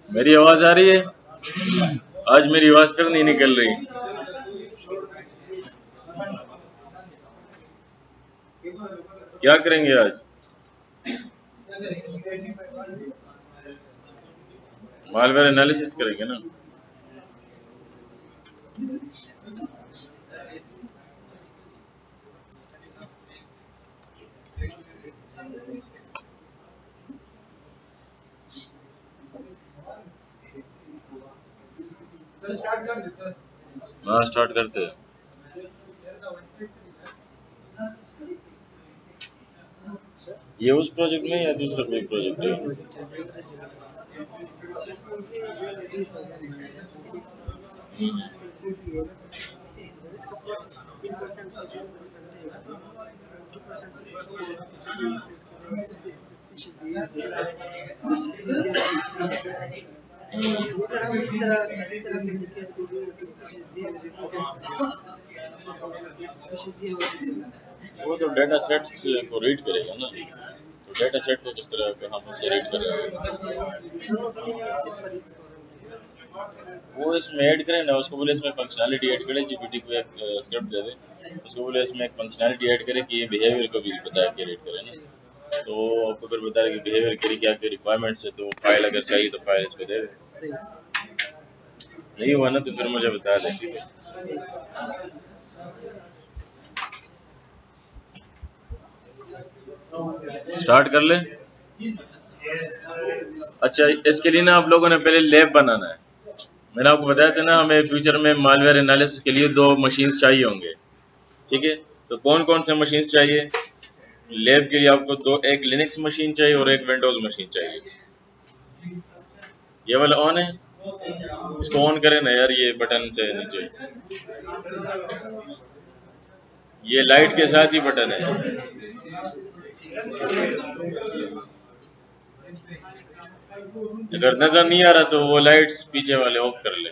मेरी आवाज आ रही है? आज मेरी आवाज फिर नहीं निकल रही। क्या करेंगे आज? मालवेयर एनालिसिस करेंगे ना। हाँ, स्टार्ट करते हैं। ये उस प्रोजेक्ट में या दूसरा कोई प्रोजेक्ट है? वो तो डेटा सेट्स को रीड करेगा ना, तो डेटा सेट को किस तरह का हम उसे रीड कर रहे हैं वो इसमें ऐड करें ना। उसको बोले इसमें फंक्शनैलिटी ऐड करे, जीपीटी को एक स्क्रिप्ट दे दे, उसको बोले इसमें एक फंक्शनैलिटी ऐड करे कि ये बिहेवियर को भी बताया कि रीड करे ना। तो आपको फिर बताया कि बिहेवियर के लिए क्या क्या रिक्वायरमेंट्स है, तो फाइल अगर चाहिए तो फाइल इसको दे दे। नहीं हुआ ना तो फिर मुझे बता दें। स्टार्ट कर ले। अच्छा, इसके लिए ना आप लोगों ने पहले लैब बनाना है। मैंने आपको बताया था ना, हमें फ्यूचर में मालवेयर एनालिसिस के लिए 2 मशीन्स चाहिए होंगे। ठीक है, तो कौन कौन से मशीन्स चाहिए? लैब के लिए आपको 2, एक लिनक्स मशीन चाहिए और एक विंडोज मशीन चाहिए। ये वाला ऑन है, इसको ऑन करें ना यार, ये बटन से नीचे, ये लाइट के साथ ही बटन है। अगर नजर नहीं आ रहा तो वो लाइट्स पीछे वाले ऑफ कर ले।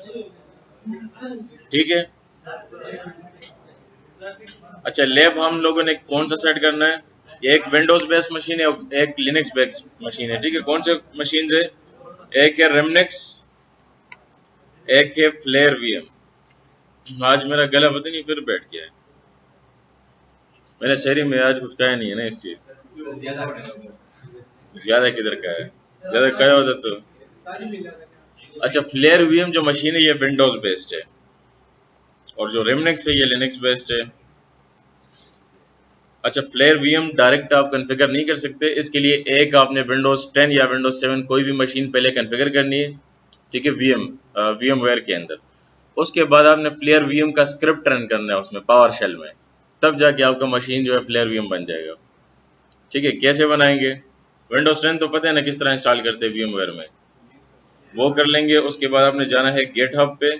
ठीक है। अच्छा, लैब हम लोगों ने कौन सा सेट करना है? एक विंडोज बेस्ड मशीन है, एक लिनक्स बेस्ड मशीन है। ठीक है, कौन से मशीन है? एक है रेमनेक्स, एक है फ्लेयर वीएम। आज मेरा गला पता नहीं फिर बैठ गया है। मैंने शहरी में आज कुछ कहा नहीं है ना, इसलिए। ज्यादा किधर का है? ज्यादा कहा होता तो। अच्छा, फ्लेयर वीएम जो मशीन है ये विंडोज बेस्ड है, और जो रेमनेक्स है ये लिनक्स बेस्ड है। अच्छा, फ्लेयर वीएम डायरेक्ट आप कॉन्फ़िगर नहीं कर सकते, इसके लिए एक आपने विंडोज 10 या विंडोज 7 कोई भी मशीन पहले कॉन्फ़िगर करनी है। ठीक है, वीएम वेयर के अंदर। उसके बाद आपने फ्लेयर वीएम का स्क्रिप्ट रन करना है उसमें पावर शेल में, तब जाके आपका मशीन जो है फ्लेयर वीएम बन जाएगा। ठीक है, कैसे बनाएंगे? विंडोज 10 तो पता है ना किस तरह इंस्टॉल करते हैं वीएम वेयर में, वो कर लेंगे। उसके बाद आपने जाना है गेटहब पे,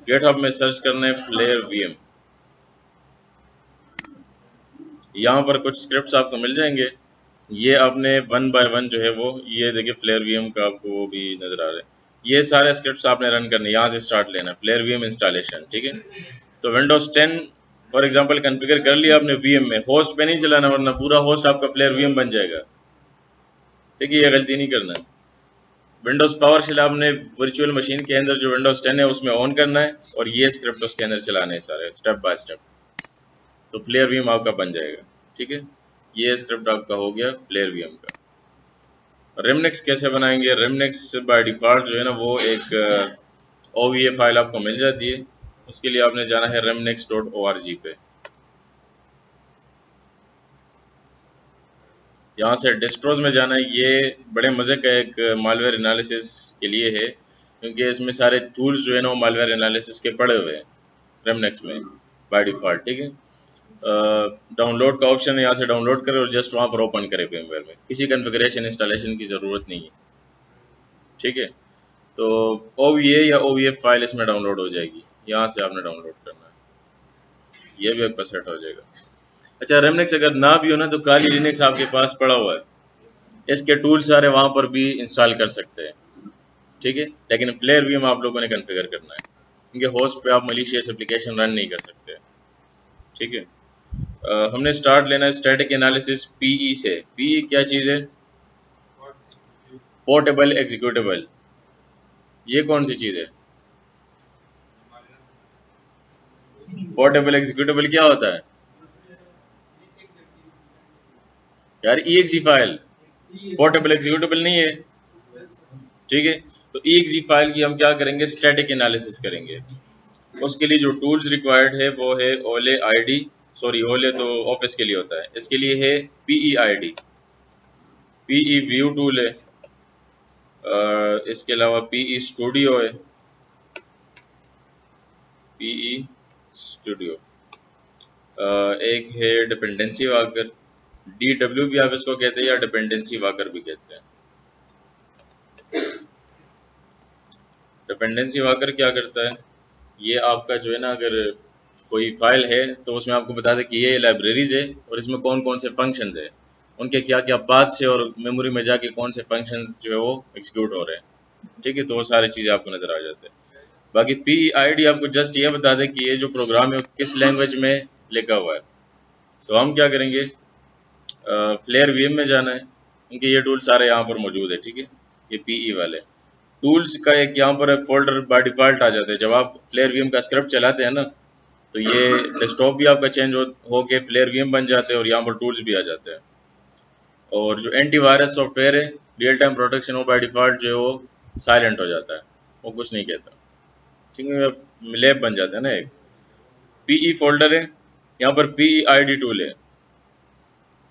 गेटहब में सर्च करना है फ्लेयर वीएम। यहाँ पर कुछ स्क्रिप्ट्स आपको मिल जाएंगे, ये आपने 1 बाय 1 जो है वो, ये देखिए फ्लेयर वीएम का आपको वो भी नजर आ रहा है। ये सारे स्क्रिप्ट्स आपने रन करने, यहाँ से स्टार्ट लेना फ्लेयर वीएम इंस्टॉलेशन। ठीक है, तो विंडोज 10 फॉर एग्जांपल कॉन्फ़िगर कर लिया आपने वीएम में, होस्ट पे नहीं चलाना वरना पूरा होस्ट आपका फ्लेयर वीएम बन जाएगा। ठीक है, ये गलती नहीं करना है। विंडोज पावर शेल आपने वर्चुअल मशीन के अंदर जो विंडोज 10 है उसमें ऑन करना है, और ये स्क्रिप्ट उसके अंदर चलाने हैं सारे स्टेप बाय स्टेप, तो फ्लेयर वीएम आपका बन जाएगा। ठीक है, ये स्क्रिप्ट आपका हो गया फ्लेयर वीएम का। रेमनेक्स कैसे बनाएंगे? रेमनेक्स बाय डिफॉल्ट जो है ना वो एक OVA फाइल आपको मिल जाती है। उसके लिए आपने जाना है remnex.org पे। यहाँ से डिस्ट्रोज में जाना है। ये बड़े मज़े का एक मालवेयर एनालिसिस के लिए है, क्योंकि इसमें सारे टूल्स जो है ना वो मालवेयर एनालिसिस के पड़े हुए हैं रेमनेक्स में बाय डिफॉल्ट। ठीक है, डाउनलोड का ऑप्शन है, यहाँ से डाउनलोड करें और जस्ट वहाँ पर ओपन करें वीमवेयर में, किसी कॉन्फ़िगरेशन इंस्टॉलेशन की ज़रूरत नहीं है। ठीक है, तो OVA या OVF फाइल इसमें डाउनलोड हो जाएगी, यहाँ से आपने डाउनलोड करना है, ये भी आपका सेट हो जाएगा। अच्छा, रेमनेक्स अगर ना भी हो ना तो काली लिनक्स आपके पास पड़ा हुआ है, इसके टूल सारे वहाँ पर भी इंस्टॉल कर सकते हैं। ठीक है, लेकिन फ्लेयर वीएम आप लोगों ने कॉन्फ़िगर करना है, क्योंकि होस्ट पे आप मलिशियस एप्लीकेशन रन नहीं कर सकते। ठीक है, हमने स्टार्ट लेना है स्टैटिक एनालिसिस पीई से। पीई क्या चीज़ है? Portable executable. ये कौन सी चीज़ है? पोर्टेबल एग्जीक्यूटेबल क्या होता है यार? EXE फाइल पोर्टेबल एग्जीक्यूटेबल नहीं है, ठीक है। तो EXE फाइल की हम क्या करेंगे? स्टैटिक एनालिसिस करेंगे। उसके लिए जो टूल्स रिक्वायर्ड है वो है ओले आईडी, सॉरी ओले तो ऑफिस के लिए होता है, इसके लिए है PE ID, PE view tool है, इसके अलावा पीई स्टूडियो है, पीई स्टूडियो, एक है डिपेंडेंसी वाकर, DW भी आप इसको कहते हैं या डिपेंडेंसी वाकर भी कहते हैं। डिपेंडेंसी वाकर क्या करता है? ये आपका जो है ना, अगर कोई फाइल है तो उसमें आपको बता दे कि ये लाइब्रेरीज है और इसमें कौन कौन से फंक्शंस है, उनके क्या क्या पाथ से और मेमोरी में जाके कौन से फंक्शंस जो है वो एग्जीक्यूट हो रहे हैं, ठीक है। तो वो सारी चीज़ें आपको नज़र आ जाते हैं। बाकी PID आपको जस्ट ये बता दे कि ये जो प्रोग्राम है वो किस लैंग्वेज में लिखा हुआ है। तो हम क्या करेंगे? फ्लेयर VM में जाना है, क्योंकि ये टूल सारे यहाँ पर मौजूद है, ठीक है। ये PE वाले टूल्स का एक यहाँ पर फोल्डर बाय डिफ़ॉल्ट आ जाता है। जब आप फ्लेयर VM का स्क्रिप्ट चलाते हैं ना, तो ये डेस्कटॉप भी आपका चेंज हो के फ्लेयर VM बन जाते हैं और यहाँ पर टूल्स भी आ जाते हैं। और जो एंटीवायरस सॉफ्टवेयर है, रियल टाइम प्रोटेक्शन, वो बाय डिफ़ॉल्ट जो है वो साइलेंट हो जाता है, वो कुछ नहीं कहता, ठीक है। लैब बन जाता है ना एक। PE फोल्डर है, यहाँ पर PEID टूल है।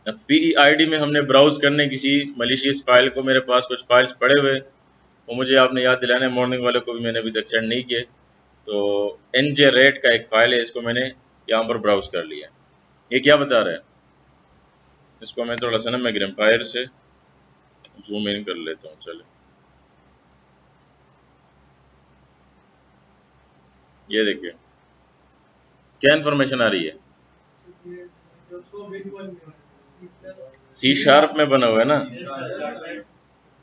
अब PEID में हमने ब्राउज करने किसी मलिशियस फाइल को, मेरे पास कुछ फाइल्स पड़े हुए, वो मुझे आपने याद दिलाना है, मॉर्निंग वाले को भी मैंने अभी तक सेंड नहीं किए। तो NJRAT का एक फाइल है, इसको मैंने यहाँ पर ब्राउज कर लिया। ये क्या बता रहा है? इसको मैं थोड़ा सा ना मैग्नीफायर से जूम इन कर लेता हूँ, चले। ये देखिए क्या इन्फॉर्मेशन आ रही है। C# में बना हुआ है ना,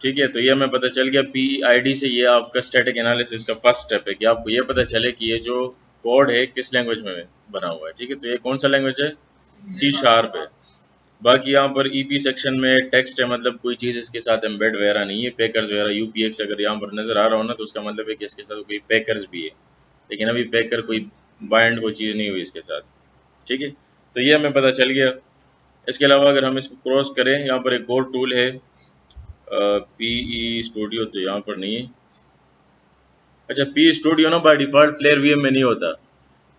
ठीक है। तो ये हमें पता चल गया PEID से, ये आपका स्टैटिक एनालिसिस का फर्स्ट स्टेप है कि आपको ये पता चले कि ये जो कोड है किस लैंग्वेज में बना हुआ है, ठीक है। तो ये कौन सा लैंग्वेज है? C# है। बाकी यहाँ पर EP सेक्शन में टेक्स्ट है, मतलब कोई चीज़ इसके साथ एम्बेड वगैरह नहीं है, पैकर्स वगैरह UPX अगर यहाँ पर नज़र आ रहा हो ना, तो उसका मतलब है कि इसके साथ कोई पैकर्स भी है, लेकिन अभी पैकर कोई बाइंड कोई चीज़ नहीं हुई इसके साथ, ठीक है। तो ये हमें पता चल गया। इसके अलावा अगर हम इसको क्रॉस करें, यहाँ पर एक और टूल है PE स्टूडियो, तो यहाँ पर नहीं है। अच्छा, PE स्टूडियो ना बाय डिफ़ॉल्ट प्लेयर VM में नहीं होता,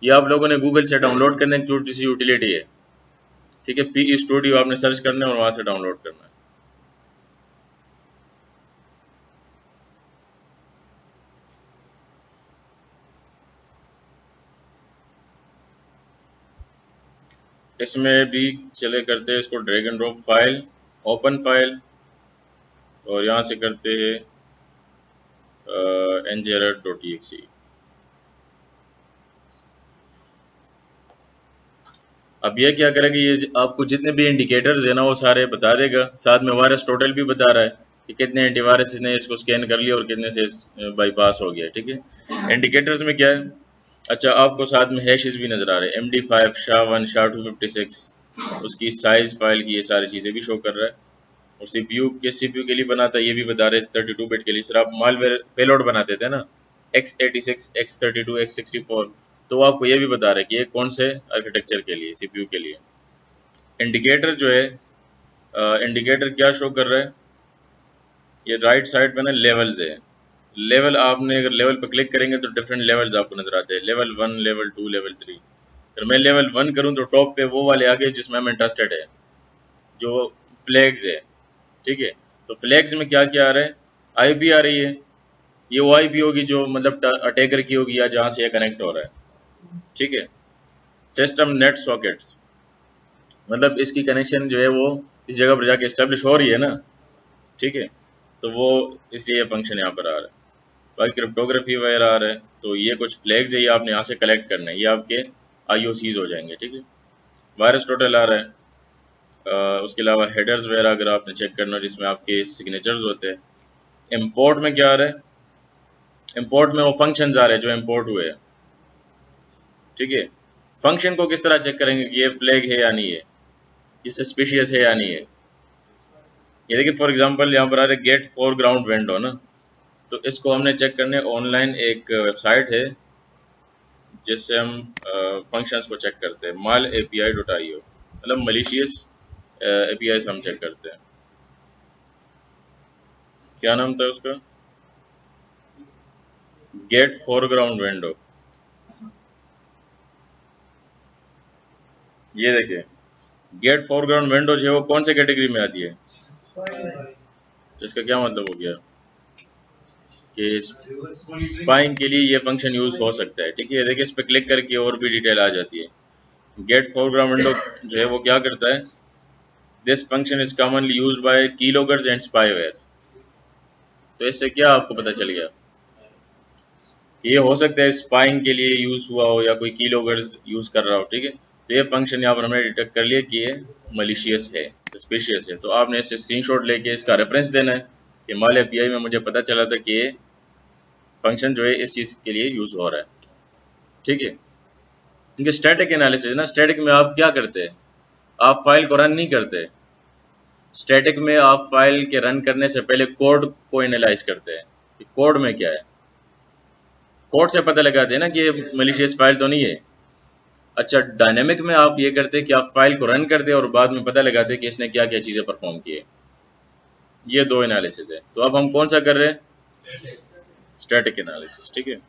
ये आप लोगों ने गूगल से डाउनलोड करने की छोटी सी यूटिलिटी है, ठीक है। PE स्टूडियो आपने सर्च करना है और वहाँ से डाउनलोड करना है। इसमें भी चले करते हैं इसको drag and drop, file, open file, और यहाँ से करते हैं njRAT.exe। अब ये क्या करेगा, ये आपको जितने भी इंडिकेटर्स है ना वो सारे बता देगा, साथ में वायरस टोटल भी बता रहा है कि कितने एंटीवायरस ने इसको स्कैन कर लिया और कितने से बाईपास हो गया, ठीक है। इंडिकेटर्स में क्या है? अच्छा, आपको साथ में हैशेस भी नज़र आ रहे हैं, MD5 SHA-1 SHA-256, उसकी साइज फाइल की ये सारी चीज़ें भी शो कर रहा है। और CPU किस CPU के लिए बनाता है ये भी बता रहे, 32 बिट के लिए। सर आप मालवेयर पेलोड बनाते थे ना, X86 X32 X64, तो वो आपको ये भी बता रहे कि ये कौन से आर्किटेक्चर के लिए, CPU के लिए। इंडिकेटर जो है, इंडिकेटर क्या शो कर रहा है? ये राइट साइड पे ना लेवल्स है। लेवल आपने अगर लेवल पर क्लिक करेंगे तो डिफरेंट लेवल्स आपको नजर आते हैं, लेवल 1, लेवल 2, लेवल 3। अगर मैं लेवल 1 करूँ तो टॉप पे वो वाले आगे जिसमें हम इंटरेस्टेड है, जो फ्लैग्स है, ठीक है। तो फ्लैग्स में क्या क्या आ रहा है? IP आ रही है, ये वो IP होगी जो मतलब अटैकर की होगी या जहाँ से ये कनेक्ट हो रहा है, ठीक है। सिस्टम नेट सॉकेट्स, मतलब इसकी कनेक्शन जो है वो इस जगह पर जाके इस्टेब्लिश हो रही है ना, ठीक है। तो वो इसलिए ये फंक्शन यहाँ पर आ रहा है। बाकी क्रिप्टोग्राफी वगैरह आ रहा है, तो ये कुछ फ्लैग्स है, ये आपने यहाँ से कलेक्ट करना है, ये आपके IOCs हो जाएंगे, ठीक है। वायरस टोटल आ रहा है, उसके अलावा हेडर्स वगैरह अगर आपने चेक करना हो जिसमें आपके सिग्नेचर्स होते हैं। इंपोर्ट में क्या आ रहा है? इंपोर्ट में वो फंक्शंस आ रहे हैं जो इंपोर्ट हुए हैं, ठीक है। फंक्शन को किस तरह चेक करेंगे कि ये फ्लैग है या नहीं है, ये सस्पिशियस है या नहीं है। ये देखिए फॉर एग्जांपल यहाँ पर आ रहा है गेट फोरग्राउंड विंडो ना, तो इसको हमने चेक करने ऑनलाइन एक वेबसाइट है जिससे हम फंक्शंस को चेक करते हैं, malapi.io, मतलब मलिशियस एपीआई हम चेक करते हैं। क्या नाम था उसका, गेट फोरग्राउंड विंडो। ये देखिए गेट फोरग्राउंड विंडो जो है वो कौन से कैटेगरी में आती है, तो इसका क्या मतलब हो गया कि स्पाइंग के लिए ये फंक्शन यूज हो सकता है। ठीक है, देखिए इस पर क्लिक करके और भी डिटेल आ जाती है। गेट फोरग्राउंड विंडो जो है वो क्या करता है, this function is commonly used by keyloggers and spywares. तो इससे क्या आपको पता चल गया कि ये हो सकता है स्पाइंग के लिए यूज हुआ हो या कोई कीलॉगर्स यूज कर रहा हो। ठीक है, तो ये फंक्शन यहाँ पर हमने डिटेक्ट कर लिया कि ये मलिशियस है, सस्पिशियस है। तो आपने इससे स्क्रीनशॉट लेके इसका रेफरेंस देना है कि माल एपीआई में मुझे पता चला था कि ये फंक्शन जो है इस चीज़ के लिए यूज हो रहा है। ठीक है, क्योंकि स्टैटिक एनालिसिस ना, स्टैटिक में आप क्या करते हैं, आप फाइल को रन नहीं करते। स्टैटिक में आप फाइल के रन करने से पहले कोड को एनालाइज करते हैं कि कोड में क्या है। कोड से पता लगाते हैं ना कि ये मलिशियस फाइल तो नहीं है। अच्छा, डायनेमिक में आप ये करते हैं कि आप फाइल को रन करते हैं और बाद में पता लगाते हैं कि इसने क्या क्या चीज़ें परफॉर्म की है। ये दो एनालिसिस है। तो अब हम कौन सा कर रहे हैं, स्टैटिक एनालिसिस। ठीक है,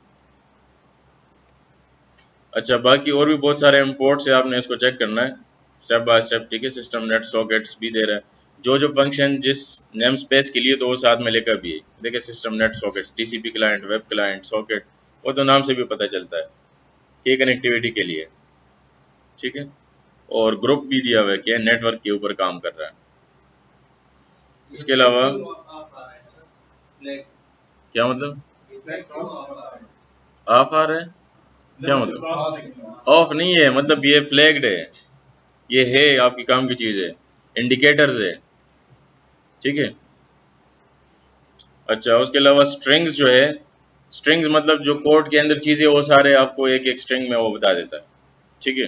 अच्छा बाकी और भी बहुत सारे इंपोर्ट्स है, आपने इसको चेक करना है स्टेप बाय स्टेप। ठीक है, सिस्टम नेट सॉकेट्स भी दे रहा है, जो फंक्शन जिस नेम स्पेस के लिए तो वो साथ में लेकर भी है। देखिए system net sockets, TCP client, web client, socket, वो तो नाम से भी पता चलता है कि कनेक्टिविटी के लिए। ठीक है, और ग्रुप भी दिया हुआ है कि नेटवर्क के ऊपर काम कर रहा है। इसके अलावा क्या मतलब ऑफ आ रहा है, क्या मतलब ऑफ नहीं है, मतलब ये फ्लैग्ड है, ये है आपकी काम की चीज़ है, इंडिकेटर्स है। ठीक है, अच्छा उसके अलावा स्ट्रिंग्स जो है, स्ट्रिंग्स मतलब जो कोड के अंदर चीज़ें वो सारे आपको एक एक स्ट्रिंग में वो बता देता है। ठीक है,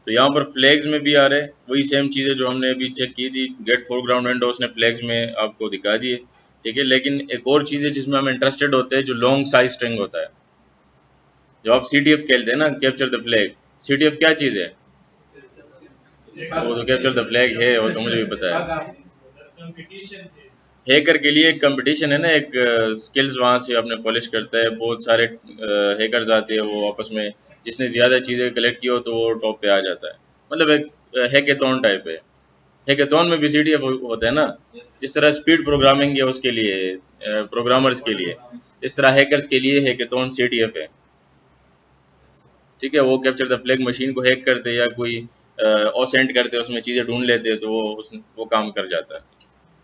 तो यहाँ पर फ्लैग्स में भी आ रहे हैं वही सेम चीज़ें जो हमने अभी चेक की थी, गेट फोरग्राउंड विंडो उसने फ्लैग्स में आपको दिखा दिए। ठीक है, लेकिन एक और चीज़ है जिसमें हम इंटरेस्टेड होते हैं, जो लॉन्ग साइज स्ट्रिंग होता है। जो आप CTF खेलते हैं ना, कैप्चर द फ्लैग, CTF क्या चीज़ है, वो तो कैप्चर द फ्लैग है, वो तो मुझे भी पता है। हैकर के लिए एक कंपटीशन है ना, एक स्किल्स वहाँ से अपने पॉलिश करता है, बहुत सारे हैकर्स आते हैं, वो आपस में जिसने ज़्यादा चीज़ें कलेक्ट की हो तो वो टॉप पे आ जाता है। मतलब एक हैकेथॉन टाइप है। हैकेथॉन में भी CTF होता है ना, जिस तरह स्पीड प्रोग्रामिंग है उसके लिए, प्रोग्रामर्स के लिए, इस तरह हैकर्स के लिए हैकेथॉन CTF है। ठीक है, वो कैप्चर द फ्लैग मशीन को हैक करते या कोई ऑसेंट करते, उसमें चीज़ें ढूंढ लेते तो वो काम कर जाता है।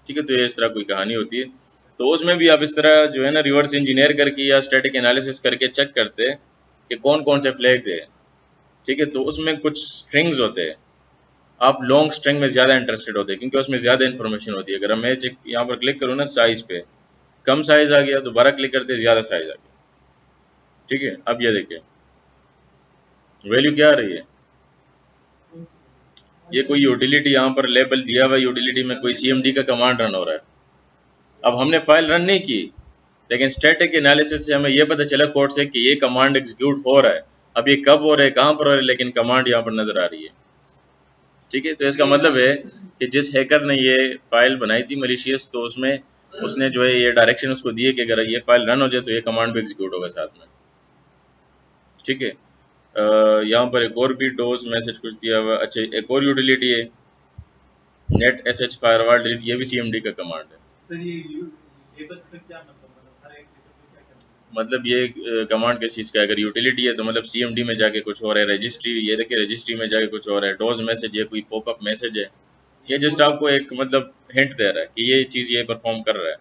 ठीक है, तो ये इस तरह कोई कहानी होती है। तो उसमें भी आप इस तरह जो है ना रिवर्स इंजीनियर करके या स्टैटिक एनालिसिस करके चेक करते हैं कि कौन कौन से फ्लैग्स है। ठीक है, तो उसमें कुछ स्ट्रिंग्स होते हैं, आप लॉन्ग स्ट्रिंग में ज़्यादा इंटरेस्टेड होते हैं क्योंकि उसमें ज़्यादा इन्फॉर्मेशन होती है। अगर मैं चेक यहाँ पर क्लिक करूँ ना साइज पे, कम साइज आ गया, दोबारा क्लिक करते ज़्यादा साइज आ गया। ठीक है, अब ये देखिए वैल्यू क्या आ रही है, ये कोई यूटिलिटी यहाँ पर लेबल दिया हुआ है, यूटिलिटी में कोई CMD का कमांड रन हो रहा है। अब हमने फाइल रन नहीं की, लेकिन स्टैटिक एनालिसिस से हमें यह पता चला कोड से कि ये कमांड एग्जीक्यूट हो रहा है। अब ये कब हो रहा है, कहाँ पर हो रहा है, लेकिन कमांड यहाँ पर नजर आ रही है। ठीक है, तो इसका मतलब है कि जिस हैकर ने ये फाइल बनाई थी मलिशियस, तो उसमें उसने जो है ये डायरेक्शन उसको दिए कि अगर ये फाइल रन हो जाए तो ये कमांड भी एग्जीक्यूट होगा साथ में। ठीक है, यहाँ पर एक और भी डोज मैसेज कुछ दिया हुआ। अच्छा, एक और यूटिलिटी है नेट SH फायरवॉल डिलीट, ये भी CMD का कमांड है। सर ये लेबल्स का क्या मतलब ये कमांड किस चीज़ का है, अगर यूटिलिटी है तो मतलब CMD में जाके कुछ हो रहा है, रजिस्ट्री, ये देखिए रजिस्ट्री में जाके कुछ हो रहा है, डोज मैसेज, ये कोई पॉपअप मैसेज है, ये जस्ट आपको एक मतलब हिंट दे रहा है कि ये चीज़ ये परफॉर्म कर रहा है।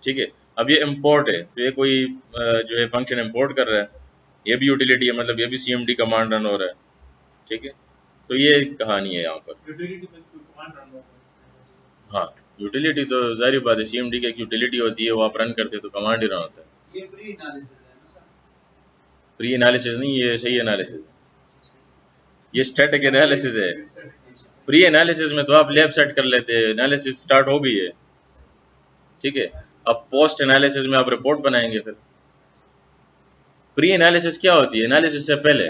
ठीक है, अब ये इम्पोर्ट है, तो ये कोई जो है फंक्शन इम्पोर्ट कर रहा है, ये भी यूटिलिटी है, मतलब ये भी CMD कमांड रन हो रहा है। ठीक है, तो ये कहानी है यहाँ पर। हाँ, यूटिलिटी तो जाहिर बात है, CMD की एक यूटिलिटी होती है, वो आप रन करते तो कमांड ही रन होता है। ये प्री एनालिसिस है ना सर? प्री एनालिसिस नहीं, ये सही एनालिसिस है। ये स्टैटिक एनालिसिस है। प्री एनालिसिस में तो आप लैब सेट कर लेते हैं, एनालिसिस स्टार्ट हो गई है, ठीक है। अब पोस्ट एनालिसिस में आप रिपोर्ट बनाएंगे। फिर प्री एनालिसिस क्या होती है? एनालिसिस से पहले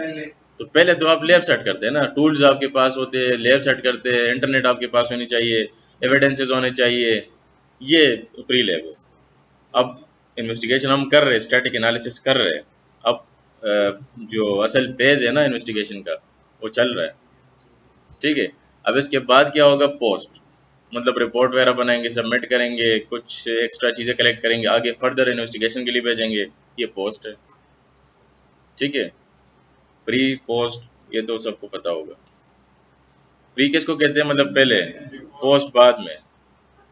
तो पहले तो आप लैब सेट करते हैं ना, टूल्स आपके पास होते हैं, लैब सेट करते हैं, इंटरनेट आपके पास होनी चाहिए, एविडेंसेस होने चाहिए, ये प्री लैब है। अब इन्वेस्टिगेशन हम कर रहे हैं, स्टैटिक एनालिसिस कर रहे हैं। अब जो असल पेज है ना इन्वेस्टिगेशन का वो चल रहा है, ठीक है। अब इसके बाद क्या होगा? पोस्ट, मतलब रिपोर्ट वगैरह बनाएंगे, सबमिट करेंगे, कुछ एक्स्ट्रा चीज़ें कलेक्ट करेंगे, आगे फर्दर इन्वेस्टिगेशन के लिए भेजेंगे। ये पोस्ट है, ठीक है। प्री पोस्ट ये तो सबको पता होगा। प्री किसको कहते हैं? मतलब पहले, पोस्ट बाद में,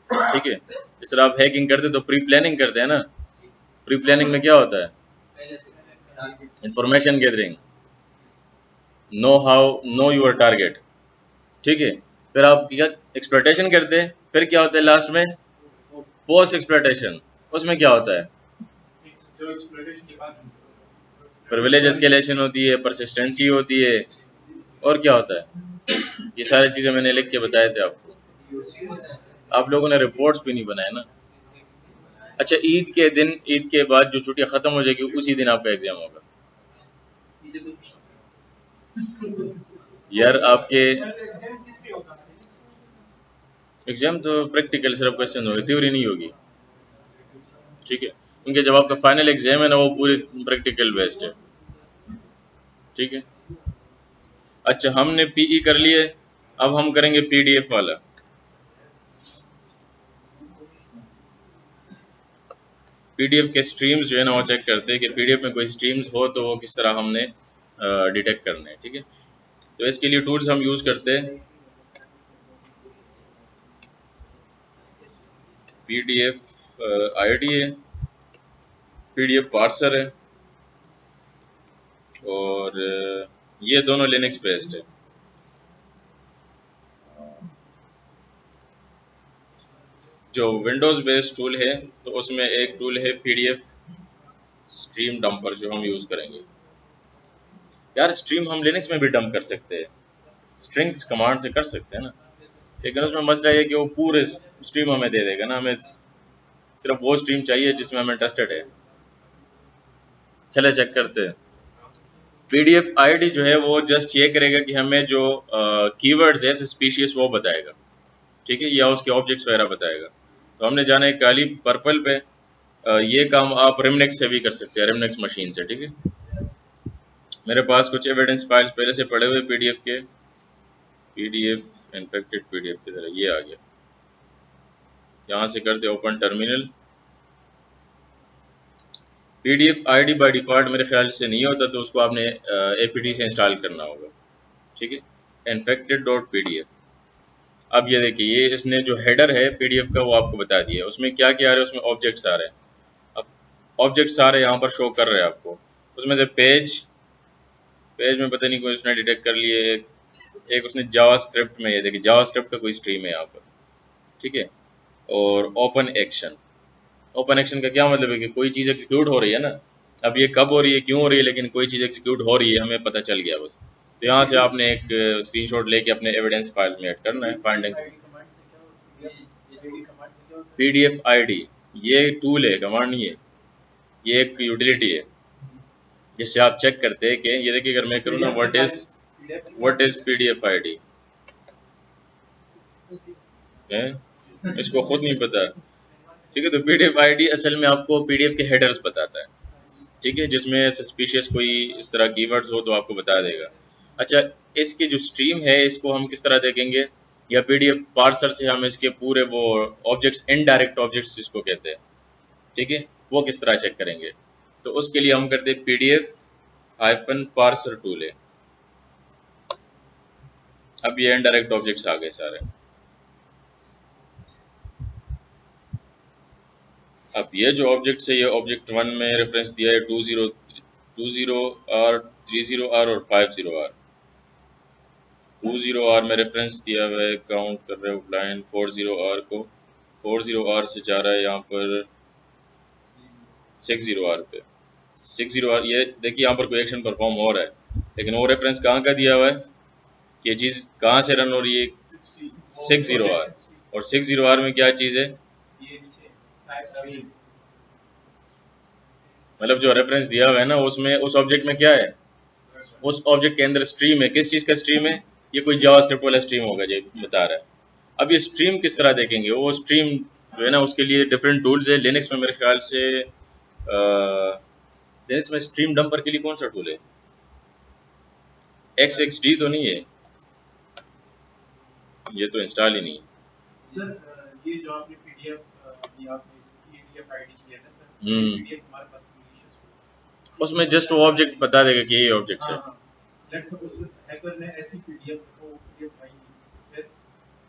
ठीक है। जिस तरह आप हैकिंग करते तो प्री प्लानिंग करते हैं ना। प्री प्लानिंग में क्या होता है? Information gathering, know how, know your target, ठीक है। फिर आप क्या एक्सप्लॉइटेशन करते हैं, फिर क्या होता है लास्ट में? Post exploitation. उसमें क्या होता है? प्रिविलेज एस्केलेशन होती है, परसिस्टेंसी होती है, और क्या होता है? ये सारी चीजें मैंने लिख के बताए थे आपको। आप लोगों ने रिपोर्ट्स भी नहीं बनाए ना। अच्छा, ईद के दिन, ईद के बाद जो छुट्टियां खत्म हो जाएगी उसी दिन आपका एग्जाम होगा। यार आपके एग्जाम तो प्रैक्टिकल सिर्फ क्वेश्चन होगी, थ्योरी नहीं होगी, ठीक है। क्योंकि जब आपका फाइनल एग्जाम है ना वो पूरी प्रैक्टिकल बेस्ड है, ठीक है। अच्छा, हमने पीई कर लिए, अब हम करेंगे पीडीएफ वाला। पीडीएफ के स्ट्रीम्स जो है ना वो चेक करते हैं कि पीडीएफ में कोई स्ट्रीम्स हो तो वो किस तरह हमने डिटेक्ट करने हैं, ठीक है। तो इसके लिए टूल्स हम यूज़ करते हैं, पीडीएफ आईडी है, पीडीएफ पार्सर है, और ये दोनों लिनक्स बेस्ड है। जो विंडोज़ बेस्ड टूल है तो उसमें एक टूल है पीडीएफ स्ट्रीम डंपर, जो हम यूज़ करेंगे। यार स्ट्रीम हम लिनक्स में भी डंप कर सकते हैं, स्ट्रिंग्स कमांड से कर सकते हैं ना, लेकिन उसमें मसला ये है कि वो पूरे स्ट्रीम हमें दे देगा ना, हमें सिर्फ वो स्ट्रीम चाहिए जिसमें हम इंटरेस्टेड है। चले चेक करते हैं। पीडीएफ आईडी जो है वो जस्ट ये करेगा कि हमें जो कीवर्ड्स है सस्पिशियस वो बताएगा, ठीक है, या उसके ऑब्जेक्ट्स वगैरह बताएगा। तो हमने जाना है काली पर्पल पे। ये काम आप रिमनेक्स से भी कर सकते हैं, रिमनेक्स मशीन से, ठीक है। मेरे पास कुछ एविडेंस फाइल्स पहले से पड़े हुए पीडीएफ के, पीडीएफ इन्फेक्टेड पीडीएफ की तरह ये आ गया। यहाँ से करते open terminal. PDF ID by default मेरे ख्याल से नहीं होता, तो उसको आपने एपीडी से इंस्टॉल करना होगा, ठीक है। Infected dot PDF. अब ये देखिए, ये इसने जो हेडर है पीडीएफ का वो आपको बता दिया, उसमें क्या क्या आ रहा है, उसमें ऑब्जेक्ट्स आ रहे हैं। अब ऑब्जेक्ट्स आ रहे हैं यहाँ पर शो कर रहे हैं आपको, उसमें से पेज में पता नहीं कोई उसने डिटेक्ट कर लिए, एक उसने जावास्क्रिप्ट में, ये देखिए जावास्क्रिप्ट का कोई स्ट्रीम है यहाँ पर, ठीक है। और ओपन एक्शन, ओपन एक्शन का क्या मतलब है कि कोई चीज़ एग्जीक्यूट हो रही है ना। अब ये कब हो रही है, क्यों हो रही है, लेकिन कोई चीज़ एग्जीक्यूट हो रही है, हमें पता चल गया बस। तो यहाँ से आपने एक स्क्रीनशॉट लेके अपने एविडेंस फाइल में ऐड करना है, फाइंडिंग्स। पीडीएफ आईडी ये टूल है, कमांड नहीं है, ये एक यूटिलिटी है जिससे आप चेक करते हैं कि ये देखिए, अगर मैं करूँ ना व्हाट इज पीडीएफ आईडी, इसको खुद नहीं पता, ठीक है। तो पीडीएफ आईडी असल में आपको पीडीएफ के हेडर्स बताता है, ठीक है, जिसमें सस्पिशियस कोई इस तरह कीवर्ड्स हो तो आपको बता देगा। अच्छा, इसकी जो स्ट्रीम है इसको हम किस तरह देखेंगे, या पीडीएफ पार्सर से हम इसके पूरे वो ऑब्जेक्ट्स, इनडायरेक्ट ऑब्जेक्ट्स जिसको कहते हैं, ठीक है, वो किस तरह चेक करेंगे। तो उसके लिए हम करते हैं पीडीएफ हाइफन पार्सर टूल है। अब ये इनडायरेक्ट ऑब्जेक्ट्स आ गए सारे। अब ये जो ऑब्जेक्ट्स है, ये ऑब्जेक्ट 1 में रेफरेंस दिया है 20R 30R और 50R। 20R में रेफरेंस दिया हुआ है, काउंट कर रहे हो ब्लाइंड 40R को, 40R से जा रहा है यहाँ पर 60R पे। 60R, ये देखिए यहाँ पर कोई एक्शन परफॉर्म हो रहा है, लेकिन वो रेफरेंस कहाँ का दिया हुआ है, ये चीज़ कहाँ से रन हो रही है? 60R। और 60R में क्या चीज़ है? मतलब जो रेफरेंस दिया हुआ है ना, उसमें उस ऑब्जेक्ट में क्या है? उस ऑब्जेक्ट के अंदर स्ट्रीम है। किस चीज़ का स्ट्रीम है? ये कोई जावास्क्रिप्ट वाला स्ट्रीम होगा जो बता रहा है। अब ये स्ट्रीम किस तरह देखेंगे? वो स्ट्रीम जो है ना, उसके लिए डिफरेंट टूल्स है। लिनक्स में मेरे ख्याल से लिनक्स में स्ट्रीम डंपर के लिए कौन सा टूल है? XXD तो नहीं है? ये तो इंस्टॉल ही नहीं है। सर ये जो आपने पीडीएफ ये आपने पीडीएफ आईडी किया है सर, हम्म पीडीएफ हमारे पास malicious उसमें जस्ट वो ऑब्जेक्ट बता देगा कि ये ऑब्जेक्ट है। लेट्स सपोज हैकर ने ऐसी पीडीएफ को पीडीएफ बनाई फिर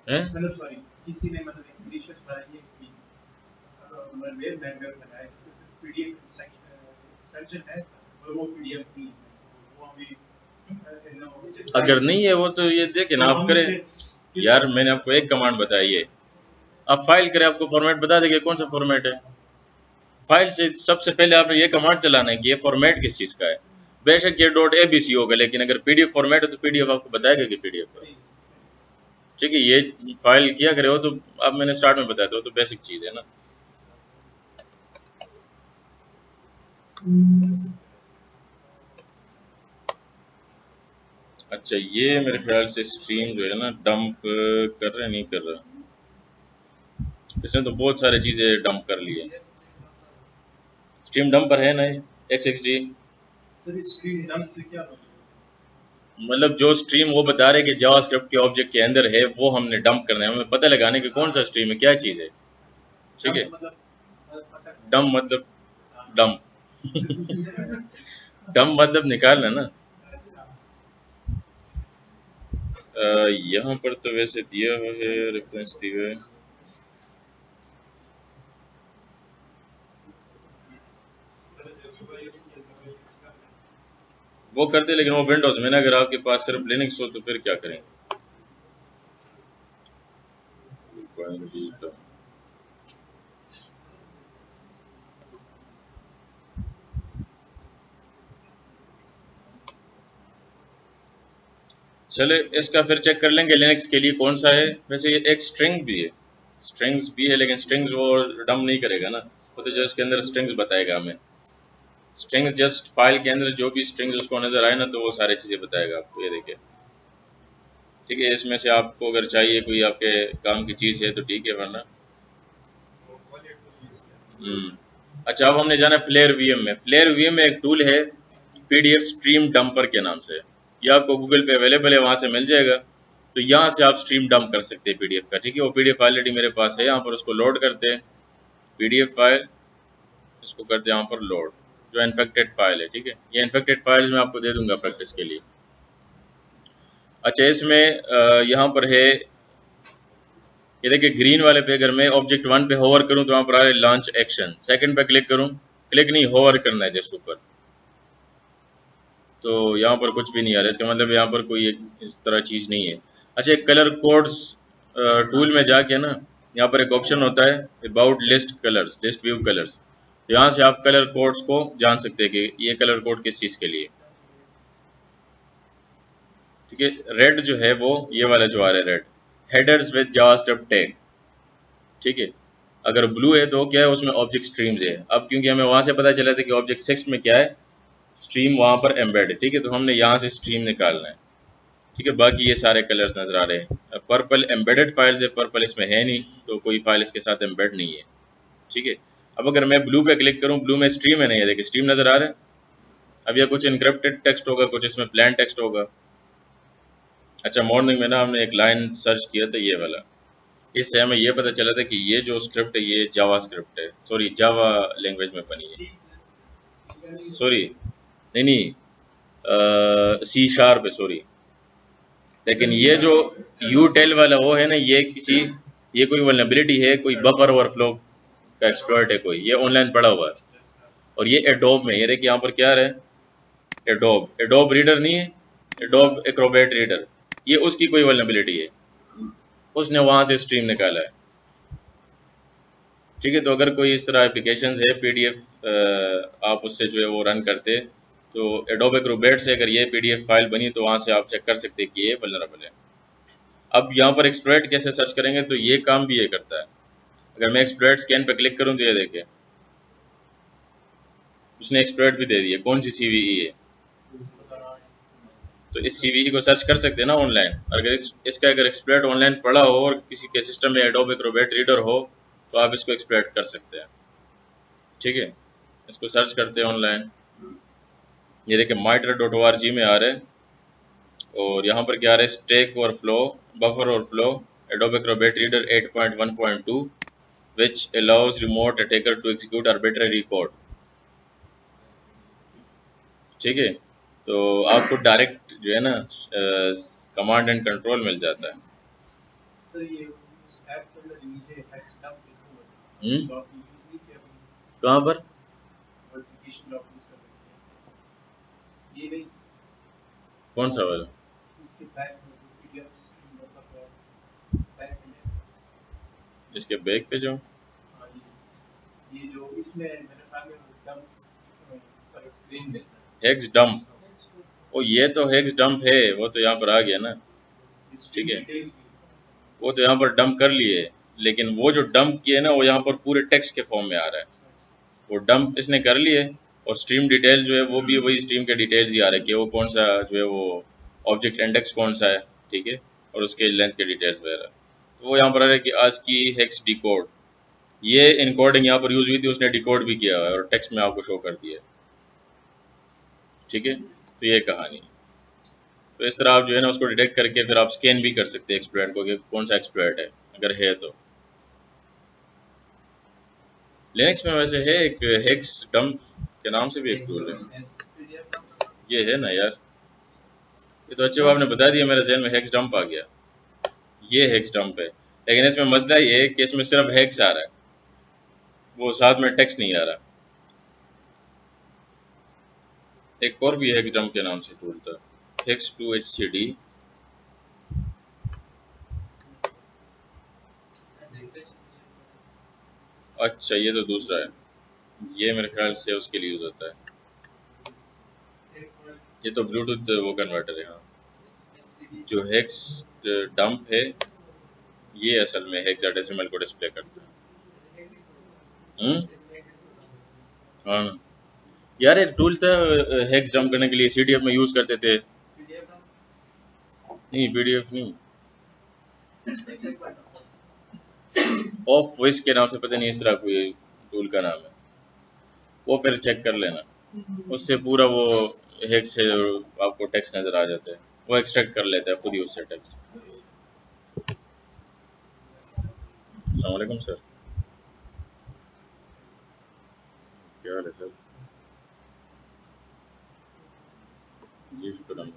हैं? मतलब सॉरी किसी ने मतलब एक malicious बनाई है कि मतलब वेब बैंकर बनाया जिससे सिर्फ पीडीएफ एक्सटेंशन है और वो पीडीएफ नहीं है, वो हमें अगर नहीं है वो तो ये देखे ना आप करें। यार मैंने आपको एक कमांड बताई है, आप फाइल करें, आपको फॉर्मेट बता देगा कौन सा फॉर्मेट है। फाइल से सबसे पहले आपने ये कमांड चलाना है कि ये फॉर्मेट किस चीज़ का है। बेशक ये .abc होगा, लेकिन अगर पीडीएफ फॉर्मेट है तो पीडीएफ आपको बताएगा कि पीडीएफ है। ठीक है, ये फाइल किया करे हो तो अब मैंने स्टार्ट में बताया था, वो तो बेसिक चीज़ है ना। अच्छा, ये मेरे ख्याल से स्ट्रीम जो है ना डंप कर रहा है, नहीं कर रहा। इसने तो बहुत सारी चीज़ें डंप कर ली है। स्ट्रीम डंपर है ना XXD। सर स्क्रीन डंप से क्या मतलब जो स्ट्रीम वो बता रहे कि जावास्क्रिप्ट के ऑब्जेक्ट के अंदर है, वो हमने डंप करना है। हमें पता लगाने कि कौन सा स्ट्रीम है, क्या चीज़ है। ठीक है, डंप मतलब डंप डंप मतलब निकालना ना। यहाँ पर तो वैसे दिया हुआ है, रेफरेंस दिया हुआ है। वो करते, लेकिन वो विंडोज में ना, अगर आपके पास सिर्फ लिनक्स हो तो फिर क्या करेंगे। चले इसका फिर चेक कर लेंगे लिनक्स के लिए कौन सा है। वैसे ये एक स्ट्रिंग भी है, स्ट्रिंग्स भी है, लेकिन स्ट्रिंग्स वो डंप नहीं करेगा ना, वो तो जस्ट के अंदर स्ट्रिंग्स बताएगा हमें। स्ट्रिंग्स जस्ट फाइल के अंदर जो भी स्ट्रिंग्स उसको नजर आए ना, तो वो सारी चीजें बताएगा आपको। ये देखिए, ठीक है, इसमें से आपको अगर चाहिए कोई आपके काम की चीज है तो ठीक है, वरना अच्छा, अब हमने जाना फ्लेयर वीएम में। फ्लेयर वीएम में एक टूल है पीडीएफ स्ट्रीम डंपर के नाम से, ये आपको गूगल पे अवेलेबल है, वहां से मिल जाएगा। तो यहाँ से आप स्ट्रीम डंप कर सकते हैं पीडीएफ का। ठीक है, वो पीडीएफ ऑलरेडी मेरे पास है, यहाँ पर उसको लोड करते हैं। पीडीएफ फाइल इसको करते हैं यहाँ पर लोड, जो इन्फेक्टेड फाइल है। ठीक है, ये इन्फेक्टेड फाइल्स मैं आपको दे दूंगा प्रैक्टिस के लिए। अच्छा, इसमें यहाँ पर है, ये देखिए ग्रीन वाले पे अगर मैं ऑब्जेक्ट 1 पे होवर करूं तो वहां पर आ रहा है लॉन्च एक्शन। सेकंड पे क्लिक करूं, क्लिक नहीं, होवर करना है जस्ट ऊपर, तो यहाँ पर कुछ भी नहीं आ रहा है। इसका मतलब यहाँ पर कोई इस तरह चीज़ नहीं है। अच्छा, एक कलर कोड्स टूल में जाके ना, यहाँ पर एक ऑप्शन होता है about list colours, list view colours. तो यहाँ से आप कलर कोड्स को जान सकते हैं कि ये कलर कोड किस चीज़ के लिए। ठीक है, रेड जो है वो ये वाला जो आ रहा है red, headers with JavaScript tag. ठीक है, अगर ब्लू है तो क्या है, उसमें ऑब्जेक्ट स्ट्रीम्स है। अब क्योंकि हमें वहां से पता चला था कि ऑब्जेक्ट 6 में क्या है, स्ट्रीम वहां पर एम्बेड है। ठीक है, तो हमने यहाँ से स्ट्रीम निकालना है। ठीक है, बाकी ये सारे कलर्स नजर आ रहे हैं। पर्पल एम्बेडेड फाइल्स है, पर्पल इसमें है नहीं, तो कोई फाइल इसके साथ एम्बेड नहीं है। ठीक है, अब अगर मैं ब्लू पे क्लिक करूं, ब्लू में स्ट्रीम है नहीं, ये देखिए स्ट्रीम नजर आ रहा है। अब ये कुछ इनक्रिप्टेड टेक्स्ट होगा, कुछ इसमें प्लेन टेक्स्ट होगा। अच्छा, मॉर्निंग में ना हमने एक लाइन सर्च किया था, ये वाला, इससे हमें ये पता चला था कि ये जो स्क्रिप्ट है ये जावा स्क्रिप्ट है, सॉरी जावा लैंग्वेज में बनी है। सॉरी, नहीं नहीं, सी शार्प है, सॉरी। लेकिन ये जो यू टेल वाला वो है ना, ये कोई वल्नरेबिलिटी है, कोई बफर ओवरफ्लो का एक्सप्लॉइट है कोई, ये ऑनलाइन पड़ा हुआ है। और ये एडोब में, ये देखिए यहाँ पर क्या है, एडोब रीडर नहीं है, एडोब एक्रोबैट रीडर, ये उसकी कोई वल्नरेबिलिटी है, उसने वहां से स्ट्रीम निकाला है। ठीक है, तो अगर कोई इस तरह एप्लीकेशंस है पीडीएफ, आप उससे जो है वो रन करते तो एडोब एक्रोबैट से अगर ये PDF फाइल बनी तो वहाँ से आप चेक कर सकते हैं कि ये वल्नरेबल है। अब यहाँ पर एक्सप्लॉइट कैसे सर्च करेंगे, तो ये काम भी ये करता है। अगर मैं एक्सप्लॉइट स्कैन पे क्लिक करूँ तो ये देखिए उसने एक्सप्लॉइट भी दे दिया, कौन सी CVE है। तो इस CVE को सर्च कर सकते हैं ना ऑनलाइन। अगर इसका अगर एक्सप्लॉइट ऑनलाइन पड़ा हो और किसी के सिस्टम में एडोब एक्रोबैट रीडर हो तो आप इसको एक्सप्लॉइट कर सकते हैं। ठीक है, इसको सर्च करते हैं ऑनलाइन। ये देखिए myter.org में आ रहा है और यहाँ पर क्या आ रहा है, stack overflow, buffer overflow, adobe Acrobat reader 8.1.2 which allows remote attacker to execute arbitrary code। ठीक है, तो आपको डायरेक्ट जो है ना कमांड एंड कंट्रोल मिल जाता है। सर ये उस ऐप के अंदर नीचे हेक्स डंप लिखा हुआ है, हम्म, तो आप यूज नहीं किया अपनी कहाँ पर? नोटिफिकेशन लॉक यूज कर सकते हैं। ये नहीं, कौन सा वाला? इसके बैक में जो PDF स्ट्रीम मतलब बैक में इसके बैक पे जो हाँ ये जो इसमें मेरे ख्याल में डंप्स पर स्क्रीन मिल सकता हेक्स डंप, ओ ये तो हेक्स डंप है, वो तो यहाँ पर आ गया ना। है। ठीक है, डिटेल्स भी वो तो यहाँ पर डंप कर लिए, लेकिन वो जो डंप किए ना वो यहाँ पर पूरे टेक्स्ट के फॉर्म में आ रहा है। वो डंप इसने कर लिए और स्ट्रीम डिटेल जो है वो भी वही स्ट्रीम के डिटेल्स ही आ रहे हैं कि वो कौन सा जो है वो ऑब्जेक्ट इंडेक्स कौन सा है। ठीक है, और उसके लेंथ के डिटेल्स वगैरह। तो वो यहाँ पर आ रहा है कि आज की हेक्स डिकोड, ये इनकोडिंग यहाँ पर यूज हुई थी, उसने डिकोड भी किया हुआ है और टेक्स्ट में आपको शो कर दिया है। ठीक है, तो ये कहानी है। तो इस तरह आप जो है ना उसको डिटेक्ट करके फिर आप स्कैन भी कर सकते हैं एक्सप्लॉइट को कि कौन सा एक्सप्लॉइट है, अगर है तो। लिनक्स में वैसे है एक हेक्स डंप के नाम से भी एक टूल है। ये है ना यार, ये तो अच्छे आपने बता दिया, मेरे जहन में हेक्स डंप आ गया। ये हेक्स डंप है, लेकिन इसमें मसला ये है कि इसमें सिर्फ हेक्स आ रहा है, वो साथ में टेक्स्ट नहीं आ रहा। एक और भी हेक्स डंप के नाम से टूल था, hex2hcd। अच्छा ये तो दूसरा है, ये मेरे ख्याल से उसके लिए यूज होता है। ये तो ब्लूटूथ वो कन्वर्टर है। हाँ, जो हेक्स डंप है ये असल में हेक्साडेसिमल को डिस्प्ले करता है। हाँ ना। यार एक टूल था हेक्स डंप करने के लिए, CDF में यूज करते थे। नहीं PDF नहीं, ऑफ वॉइस के नाम से, पता नहीं इस तरह कोई टूल का नाम है, वो फिर चेक कर लेना। उससे पूरा वो हेक्स से आपको टेक्स्ट नजर आ जाता है, वो एक्सट्रैक्ट कर लेता है खुद ही उससे टेक्स्ट। अस्सलाम वालेकुम सर, क्या हाल है सर? जी शुक्र।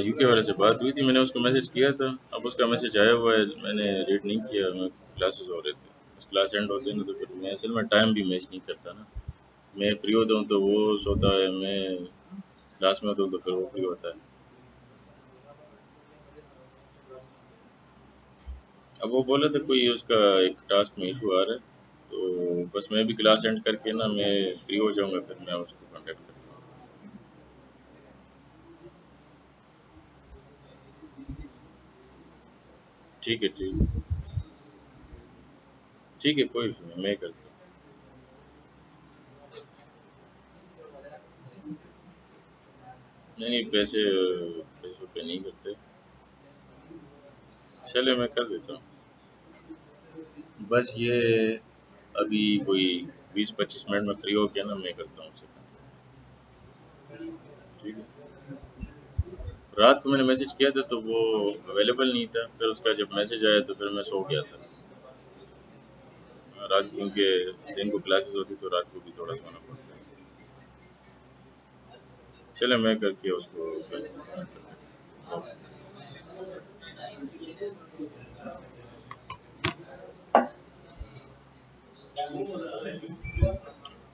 UK वाले से बात हुई थी, मैंने उसको मैसेज किया था, अब उसका मैसेज आया हुआ है, मैंने रीड नहीं किया, मैं क्लासेस हो रहे थे, क्लास एंड होते हैं ना, तो फिर मैं असल में टाइम भी मैच नहीं करता ना। मैं फ्री होता हूँ तो वो सोता है, मैं क्लास में होता हूँ तो फिर वो फ्री होता है। अब वो बोला था कोई उसका एक टास्क में इशू आ रहा है, तो बस मैं भी क्लास एंड करके ना मैं फ्री हो जाऊँगा, फिर मैं उसको कांटेक्ट करूँगा। ठीक है, ठीक है, ठीक है, कोई इशू नहीं, मैं करता हूँ। नहीं नहीं, पैसों पे नहीं करते, चले मैं कर देता हूँ। बस ये अभी कोई 20-25 मिनट में फ्री हो गया ना, मैं करता हूँ उसे। ठीक है, रात को मैंने मैसेज किया था तो वो अवेलेबल नहीं था, फिर उसका जब मैसेज आया तो फिर मैं सो गया था। रात क्योंकि दिन को क्लासेस होती तो रात को भी थोड़ा सोना पड़ता है। चले मैं करके उसको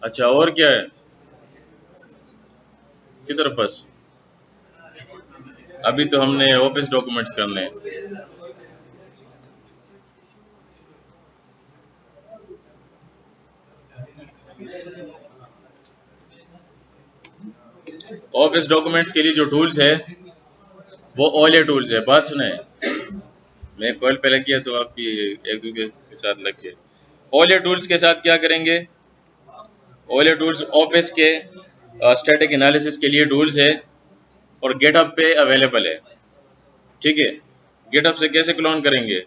अच्छा और क्या है, किधर बस अभी तो हमने ऑफिस डॉक्यूमेंट्स करने हैं। ऑफिस डॉक्यूमेंट्स के लिए जो टूल्स है वो ओले टूल्स है। बात सुने, मैं कॉल पे लग गया तो आपकी एक दूसरे के साथ लग गया। ओले टूल्स के साथ क्या करेंगे, ओले टूल्स ऑफिस के स्टैटिक एनालिसिस के लिए टूल्स है और गेटअप पे अवेलेबल है। ठीक है, गेटअप से कैसे क्लोन करेंगे,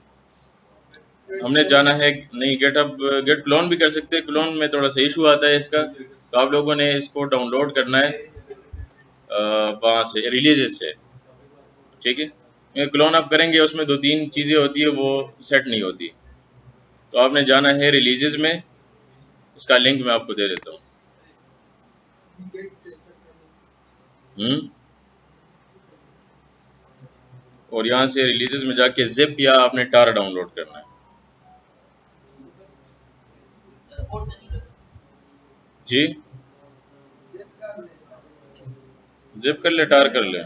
हमने जाना है, नहीं गेटअप गेट क्लोन भी कर सकते हैं, क्लोन में थोड़ा सा इशू आता है इसका, तो आप लोगों ने इसको डाउनलोड करना है वहाँ से रिलीजेस से। ठीक है, क्लोन आप करेंगे उसमें 2-3 चीज़ें होती है वो सेट नहीं होती, तो आपने जाना है रिलीजेस में, इसका लिंक मैं आपको दे देता हूँ। और यहाँ से रिलीजेस में जाके जिप या आपने टार डाउनलोड करना है। जी जिप कर ले, टार कर ले,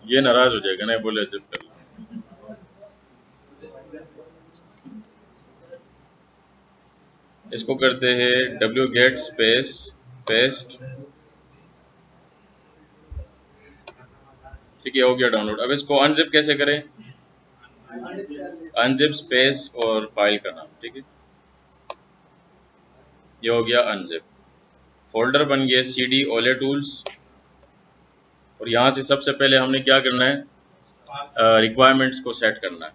ये नाराज हो जाएगा ना, बोले जिप कर ले। इसको करते हैं wget स्पेस पेस्ट। ठीक है, हो गया डाउनलोड। अब इसको अनजिप कैसे करें, अनजिप स्पेस और फाइल का नाम। ठीक है, ये हो गया अनजिप, फोल्डर बन गया cd ओले टूल्स। और यहाँ से सबसे पहले हमने क्या करना है, रिक्वायरमेंट्स को सेट करना है।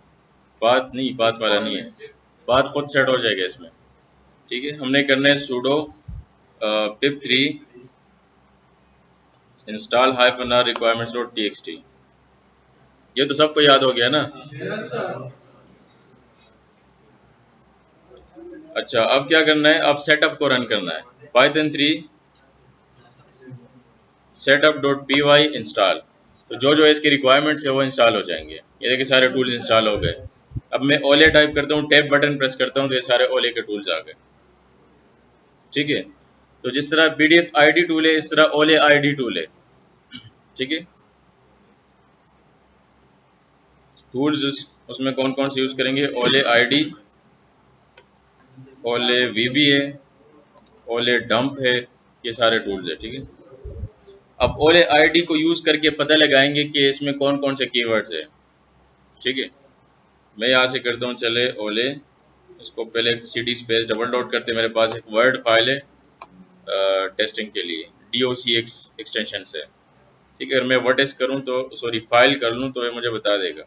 पाथ नहीं, पाथ वाला नहीं है, पाथ खुद सेट हो जाएगा इसमें। ठीक है, हमने करना है sudo pip3 install -r requirements.txt। ये तो सबको याद हो गया ना। अच्छा, अब क्या करना है, अब सेटअप को रन करना है, python 3 setup.py इंस्टॉल। तो जो इसकी रिक्वायरमेंट्स है वो इंस्टॉल हो जाएंगे। ये देखिए सारे टूल्स इंस्टॉल हो गए। अब मैं ओले टाइप करता हूँ, टैब बटन प्रेस करता हूँ तो ये सारे ओले के टूल्स आ गए। ठीक है, तो जिस तरह पीडीएफ आईडी टूल है इस तरह ओले आईडी टूल है। ठीक है, टूल्स उसमें कौन कौन से यूज करेंगे, ओले आईडी, ओले वीबीए, ओले डंप है, ये सारे टूल्स है। ठीक है, अब ओले आईडी को यूज करके पता लगाएंगे कि इसमें कौन कौन से कीवर्ड्स है। ठीक है, मैं यहाँ से करता हूँ, चले ओले, इसको पहले cd स्पेस डबल डॉट करते, मेरे पास एक वर्ड फाइल है टेस्टिंग के लिए docx एक्सटेंशन से। ठीक है, अगर मैं वर्टेक्स करूँ तो सॉरी फाइल कर लूँ तो ये मुझे बता देगा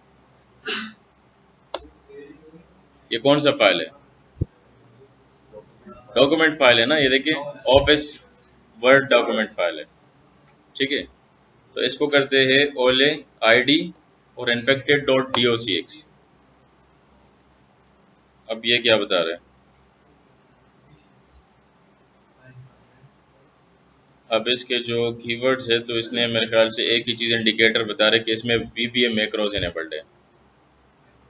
ये कौन सा फाइल है, डॉक्यूमेंट फाइल है ना, ये देखिए ऑफिस वर्ड डॉक्यूमेंट फाइल है। ठीक है, तो इसको करते हैं ओले आईडी और infected.docx। अब ये क्या बता रहे हैं, अब इसके जो कीवर्ड्स है तो इसने मेरे ख्याल से एक ही चीज़ इंडिकेटर बता रहे कि इसमें VBA मैक्रोज इनेबल्ड है।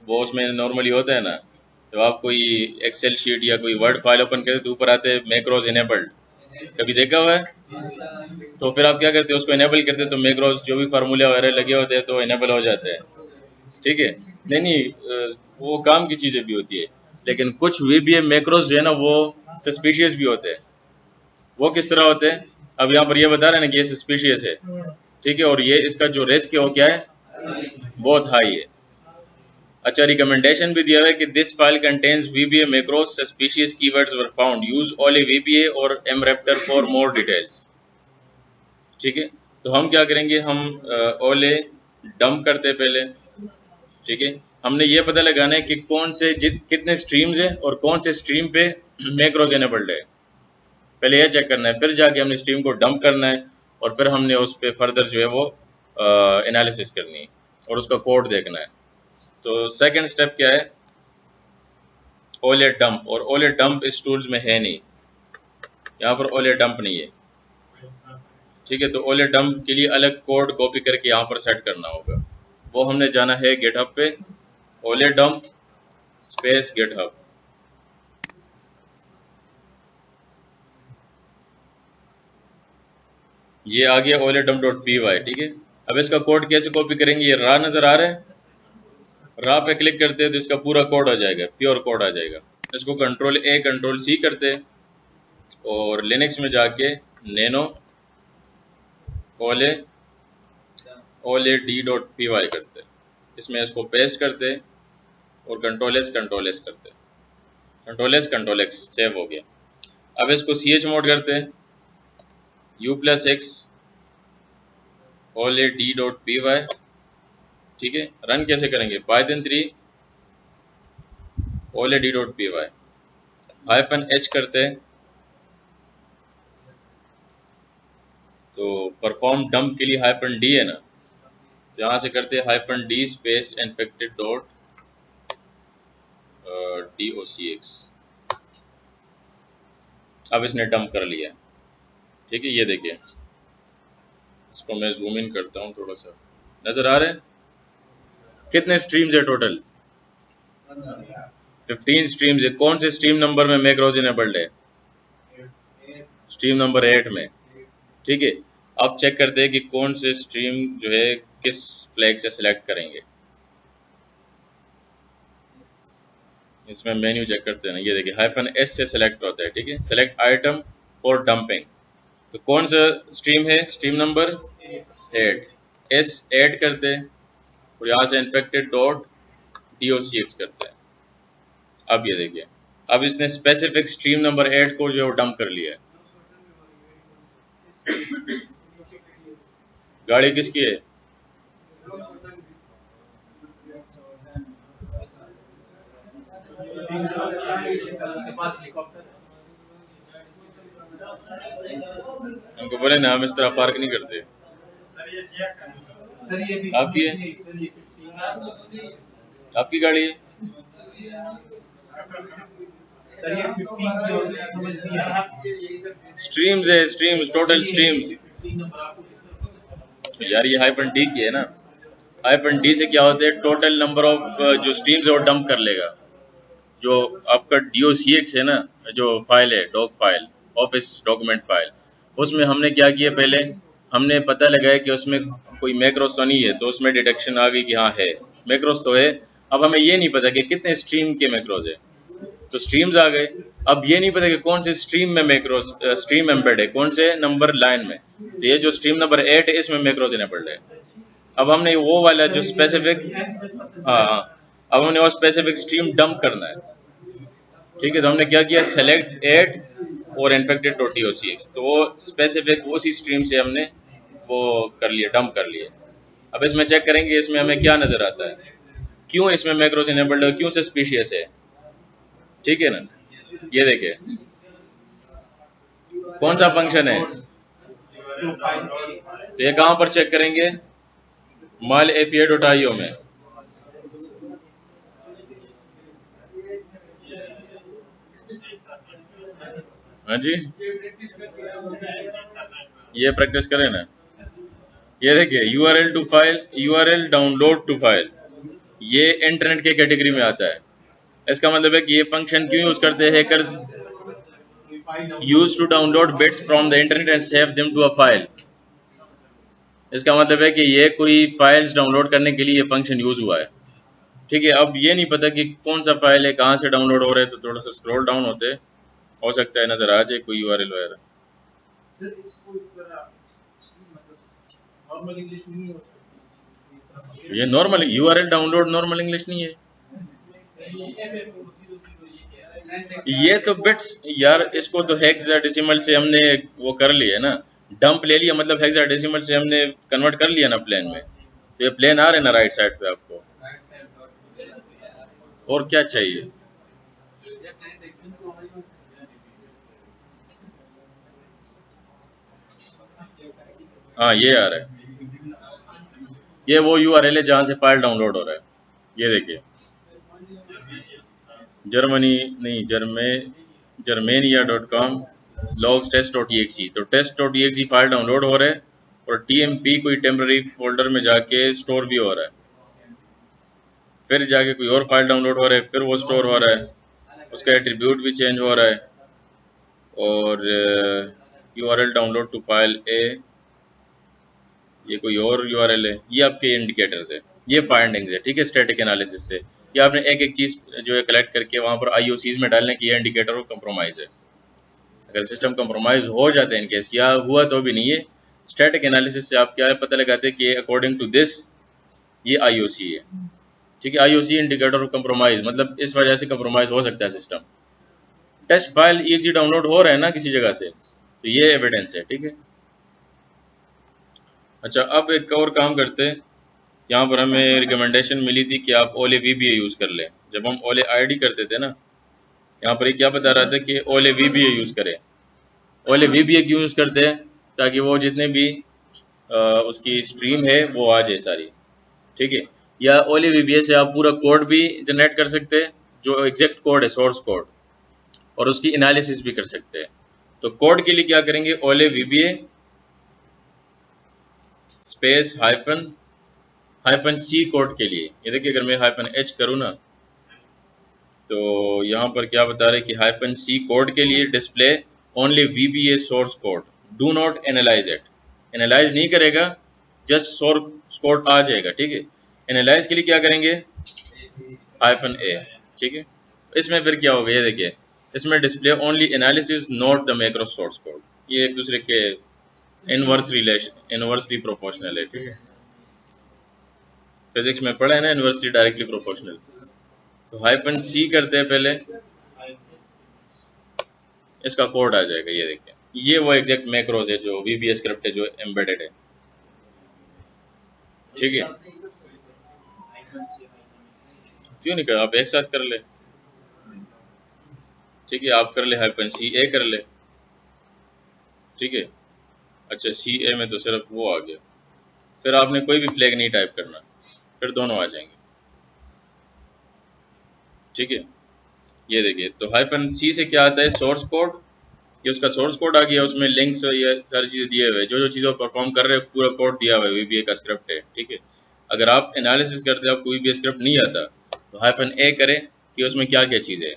वो उसमें नॉर्मली होता है ना, तो आप कोई एक्सेल शीट या कोई वर्ड फाइल ओपन करते तो ऊपर आते हैं मैक्रोज इनेबल्ड, कभी देखा हुआ है? तो फिर आप क्या करते हो, उसको इनेबल करते हो तो मैक्रोज जो भी फार्मूला वगैरह लगे होते हैं तो इनेबल हो जाते हैं। ठीक है, नहीं वो काम की चीज़ें भी होती है, लेकिन कुछ VBA मैक्रोज जो है ना वो सस्पिशियस भी होते हैं। वो किस तरह होते हैं, अब यहाँ पर ये बता रहे हैं ना कि ये सस्पिशियस है। ठीक है, और ये इसका जो रिस्क है वो क्या है, बहुत हाई है। अच्छा, रिकमेंडेशन भी दिया हुआ है कि this file contains VBA macros, suspicious keywords were found, use ओले VBA और mraptor फॉर मोर डिटेल्स। ठीक है, तो हम क्या करेंगे, हम ओले डंप करते पहले। ठीक है, हमने ये पता लगाना है कि कौन से कितने स्ट्रीम्स है और कौन से स्ट्रीम पे मैक्रोज इनेबल्ड है, पहले ये चेक करना है, फिर जाके हमने स्ट्रीम को डंप करना है और फिर हमने उस पर फर्दर जो है वो एनालिसिस करनी है और उसका कोड देखना है। तो सेकंड स्टेप क्या है, ओले डंप, और ओले डंप इस टूल्स में है नहीं, यहाँ पर ओले डंप नहीं है। ठीक है, तो ओले डंप के लिए अलग कोड कॉपी करके यहाँ पर सेट करना होगा। वो हमने जाना है गिटहब पे, ओले डंप स्पेस गिटहब। ये आ गया ओले डंप डॉट py। ठीक है, अब इसका कोड कैसे कॉपी करेंगे, ये रा नजर आ रहा है, रा पे क्लिक करते हैं तो इसका पूरा कोड आ जाएगा, प्योर कोड आ जाएगा। इसको कंट्रोल ए कंट्रोल सी करते और लिनक्स में जाके nano OLED.py करते, इसमें इसको पेस्ट करते और कंट्रोल एस करते, कंट्रोल एक्स सेव हो गया। अब इसको chmod करते u+x OLED.py, ठीक है। रन कैसे करेंगे, python 3 OLED.py -h करते तो परफॉर्म डंप के लिए -d है ना, तो यहाँ से करते -d स्पेस infected.docx। अब इसने डंप कर लिया, ठीक है। ये देखिए, इसको मैं जूम इन करता हूँ थोड़ा सा, नजर आ रहे हैं कितने स्ट्रीम्स है टोटल, 15 स्ट्रीम्स है। कौन से स्ट्रीम नंबर में मैक्रोज इनेबल्ड है, स्ट्रीम नंबर 8 में, ठीक है। अब चेक करते हैं कि कौन से स्ट्रीम जो है किस फ्लैग से सिलेक्ट करेंगे। इसमें मेन्यू चेक करते हैं ना, ये देखिए -s से सिलेक्ट होता है, ठीक है। सेलेक्ट आइटम फॉर डंपिंग, तो कौन सा स्ट्रीम है, स्ट्रीम नंबर 8, s ऐड करते हैं और यहाँ से infected.docx करते हैं। अब ये देखिए, अब इसने स्पेसिफिक स्ट्रीम नंबर 8 को जो डंप कर लिया है। गाड़ी किसकी है, हमको बोले ना हम इस तरह पार्क नहीं करते। आपकी है, आपकी गाड़ी है, स्ट्रीम्स है, स्ट्रीम्स टोटल स्ट्रीम्स। यार ये -d की है ना, -d से क्या होता है, टोटल नंबर ऑफ जो स्ट्रीम्स है वो डंप कर लेगा। जो आपका docx है ना, जो फाइल है doc file, office document file, उसमें हमने क्या किया, पहले हमने पता लगाया कि उसमें कोई मैक्रोस तो नहीं है, तो उसमें डिटेक्शन आ गई कि हाँ है, मैक्रोस तो है। अब हमें ये नहीं पता कि कितने स्ट्रीम के मैक्रोस है, तो स्ट्रीम्स आ गए। अब ये नहीं पता कि कौन से स्ट्रीम में मैक्रोस स्ट्रीम एम्बेड है, कौन से नंबर लाइन में, तो ये जो स्ट्रीम नंबर 8 है इसमें मैक्रोस इनेबल्ड है। अब हमने वो वाला जो स्पेसिफिक, हाँ, अब हमने वो स्पेसिफिक स्ट्रीम डंप करना है, ठीक है। तो हमने क्या किया, सेलेक्ट 8 और infected.docx, तो वो स्पेसिफिक उसी स्ट्रीम से हमने वो कर लिया, डंप कर लिया। अब इसमें चेक करेंगे इसमें हमें क्या नजर आता है, क्यों इसमें मैक्रोस इनेबल्ड है, क्यों सस्पिशियस है, ठीक है ना। ये देखिए कौन सा फंक्शन है, तो ये कहां पर चेक करेंगे, माल API.io में, हाँ जी, ये प्रैक्टिस करें ना। ये देखिए URL to file, URL download to file, ये इंटरनेट के कैटेगरी में आता है। इसका मतलब है कि ये फंक्शन क्यों यूज करते हैं hackers, use to download bits from the internet and save them to a file. इसका मतलब है कि ये कोई फाइल्स डाउनलोड करने के लिए ये फंक्शन यूज हुआ है, ठीक है। अब ये नहीं पता कि कौन सा फाइल है, कहाँ से डाउनलोड हो रहा है, तो थोड़ा सा स्क्रॉल डाउन होते हो सकता है नजर आ जाए कोई URL वगैरह। सर इसको इस तरह मतलब नॉर्मल इंग्लिश में नहीं हो सकती, ये normal URL download normal English नहीं है, ये तो बिट्स यार, इसको तो हेक्साडेसिमल से हमने वो कर लिया ना, डंप ले लिया, मतलब हेक्साडेसिमल से हमने कन्वर्ट कर लिया ना प्लेन में, तो ये प्लेन आ रहे ना राइट साइड पे आपको, और क्या चाहिए। हाँ ये आ रहा है, ये वो URL है जहां से फाइल डाउनलोड हो रहा है। ये देखिए जर्मनी नहीं, जर्मेनिया.com logs test.exe, तो test.exe फाइल डाउनलोड हो रहा है और TMP कोई टेम्पररी फोल्डर में जाके स्टोर भी हो रहा है, फिर जाके कोई और फाइल डाउनलोड हो रहा है, फिर वो स्टोर हो रहा है, उसका एट्रीब्यूट भी चेंज हो रहा है, और URL डाउनलोड टू फाइल ए, ये कोई और URL है। ये आपके इंडिकेटर्स है, ये फाइंडिंग्स है, ठीक है, स्टैटिक एनालिसिस से या आपने एक एक चीज़ जो है कलेक्ट करके वहाँ पर IOCs में डालने की, ये इंडिकेटर ऑफ कंप्रोमाइज़ है। अगर सिस्टम कंप्रोमाइज़ हो जाता है इनकेस, या हुआ तो भी नहीं है, स्टैटिक एनालिसिस से आप क्या पता लगाते हैं कि अकॉर्डिंग टू दिस ये IOC है, ठीक है। IOC इंडिकेटर ऑफ कंप्रोमाइज़, मतलब इस वजह से कंप्रोमाइज़ हो सकता है system. Test file EXE download हो रहा है ना किसी जगह से, तो ये एविडेंस है, ठीक है। अच्छा, अब एक और काम करते हैं। यहाँ पर हमें रिकमेंडेशन मिली थी कि आप ओले VBA यूज़ कर लें। जब हम ओले ID करते थे ना, यहाँ पर ये क्या बता रहा था कि ओले VBA यूज़ करें। ओले VBA क्यों यूज़ करते हैं? ताकि वो जितने भी उसकी स्ट्रीम है वो आ जाए सारी, ठीक है। या ओले VBA से आप पूरा कोड भी जनरेट कर सकते हैं, जो एग्जैक्ट कोड है, सोर्स कोड, और उसकी एनालिसिस भी कर सकते हैं। तो कोड के लिए क्या करेंगे, ओले VBA space hyphen C code के लिए। ये देखिए, अगर मैं -H करूँ ना, तो यहाँ पर क्या बता रहे हैं कि -C कोड के लिए display only VBA source code, do not analyse it. Analyse नहीं करेगा, जस्ट सोर्स कोड आ जाएगा, ठीक है। एनालाइज के लिए क्या करेंगे, -A, ठीक है। इसमें फिर क्या होगा, ये देखिए, इसमें display only analysis not the macro source code. ये एक दूसरे के इनवर्सली प्रोपोर्शनल है, ठीक है। फिजिक्स में पढ़ा है ना, इनवर्सली डायरेक्टली प्रोपोर्शनल। तो -C करते हैं पहले, इसका कोड आ जाएगा, ये देखिए। ये वो एग्जैक्ट मैक्रोज है जो VBA स्क्रिप्ट है जो एम्बेडेड है, ठीक है। क्यों नहीं कर, आप एक साथ कर ले, ठीक है। आप कर ले -CA कर ले, ठीक है। अच्छा, CA में तो सिर्फ वो आ गया, फिर आपने कोई भी फ्लैग नहीं टाइप करना, फिर दोनों आ जाएंगे, ठीक है। ये देखिए, तो -C से क्या आता है, सोर्स कोड। ये उसका सोर्स कोड आ गया, उसमें लिंक्स, ये सारी चीज़ें दिए हुए, जो चीज़ें परफॉर्म कर रहे हैं पूरा कोड दिया हुआ है, VBA का स्क्रिप्ट है, ठीक है। अगर आप एनालिसिस करते हैं, आपको VBA स्क्रिप्ट नहीं आता, तो -A करें कि उसमें क्या क्या चीज़ें हैं।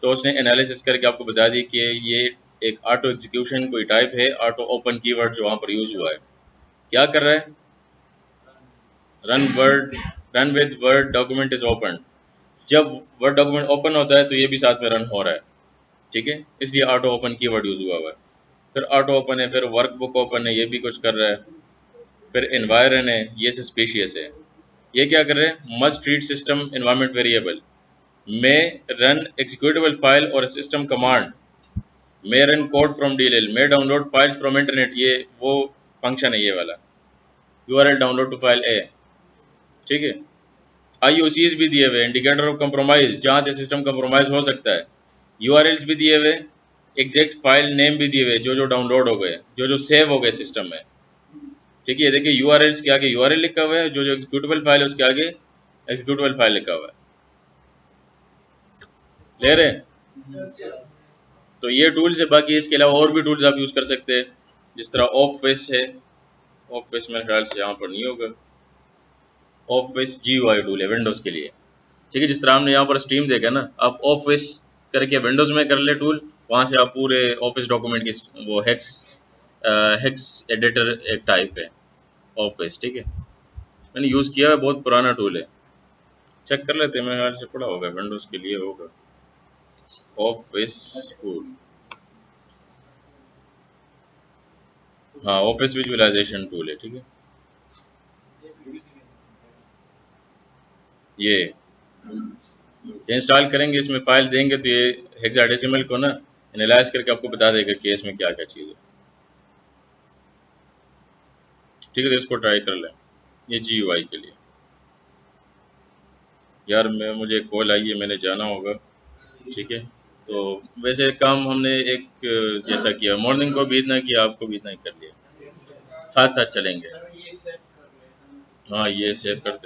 तो उसने एनालिसिस करके आपको बता दी कि ये एक ऑटो एग्जीक्यूशन कोई टाइप है, ऑटो ओपन कीवर्ड जो वहाँ पर यूज़ हुआ है। क्या कर रहा है, run with word document is open. जब वर्ड डॉक्यूमेंट ओपन होता है तो ये भी साथ में रन हो रहा है, ठीक है। इसलिए ऑटो ओपन कीवर्ड यूज़ हुआ है। फिर ऑटो ओपन है, फिर वर्कबुक ओपन है, ये भी कुछ कर रहा है। फिर एनवायरन है, ये स्पेशियस है। ये क्या कर रहे हैं, must treat system environment variable में रन एग्जीक्यूटेबल फाइल और सिस्टम कमांड में रन कोड फ्रॉम DLL में डाउनलोड फाइल्स फ्रॉम इंटरनेट। ये वो फंक्शन है, ये वाला URL डाउनलोड टू फाइल ए, ठीक है। IOCs भी दिए हुए, इंडिकेटर ऑफ कंप्रोमाइज, जहाँ से सिस्टम कंप्रोमाइज हो सकता है। URLs भी दिए हुए, एग्जैक्ट फाइल नेम भी दिए हुए, जो डाउनलोड हो गए, जो सेव हो गए सिस्टम में, ठीक है। देखिए, URLs के आगे URL लिखा हुआ है, जो एग्जीक्यूटेबल फाइल है उसके आगे एग्जीक्यूटेबल फाइल लिखा हुआ है, ले रहे हैं। तो ये टूल्स है, बाकी इसके अलावा और भी टूल्स आप यूज़ कर सकते हैं, जिस तरह ऑफिस है। ऑफिस मेरे ख्याल से यहाँ पर नहीं होगा, ऑफिस GUI टूल है विंडोज़ के लिए, ठीक है। जिस तरह हमने यहाँ पर स्ट्रीम देखा ना, आप ऑफिस करके विंडोज़ में कर ले टूल, वहाँ से आप पूरे ऑफिस डॉक्यूमेंट की वो हेक्स एडिटर एक टाइप है ऑफिस, ठीक है। मैंने यूज़ किया है, बहुत पुराना टूल है, चेक कर लेते हैं, मेरे ख्याल से पड़ा होगा, विंडोज़ के लिए होगा ऑफिस टूल। हाँ, ऑफिस विजुअलाइजेशन टूल है, ठीक है। ये इंस्टॉल करेंगे, इसमें फाइल देंगे तो ये हेक्साडेसिमल को ना एनालाइज करके आपको बता देगा कि इसमें क्या क्या चीज़ है, ठीक है। तो इसको ट्राई कर लें, ये GUI के लिए। यार मुझे कॉल आई है, मैंने जाना होगा, ठीक है। तो वैसे काम हमने एक जैसा किया, मॉर्निंग को भी इतना किया, आपको भी इतना ही कर लिया, साथ साथ चलेंगे। हाँ, ये सेव करते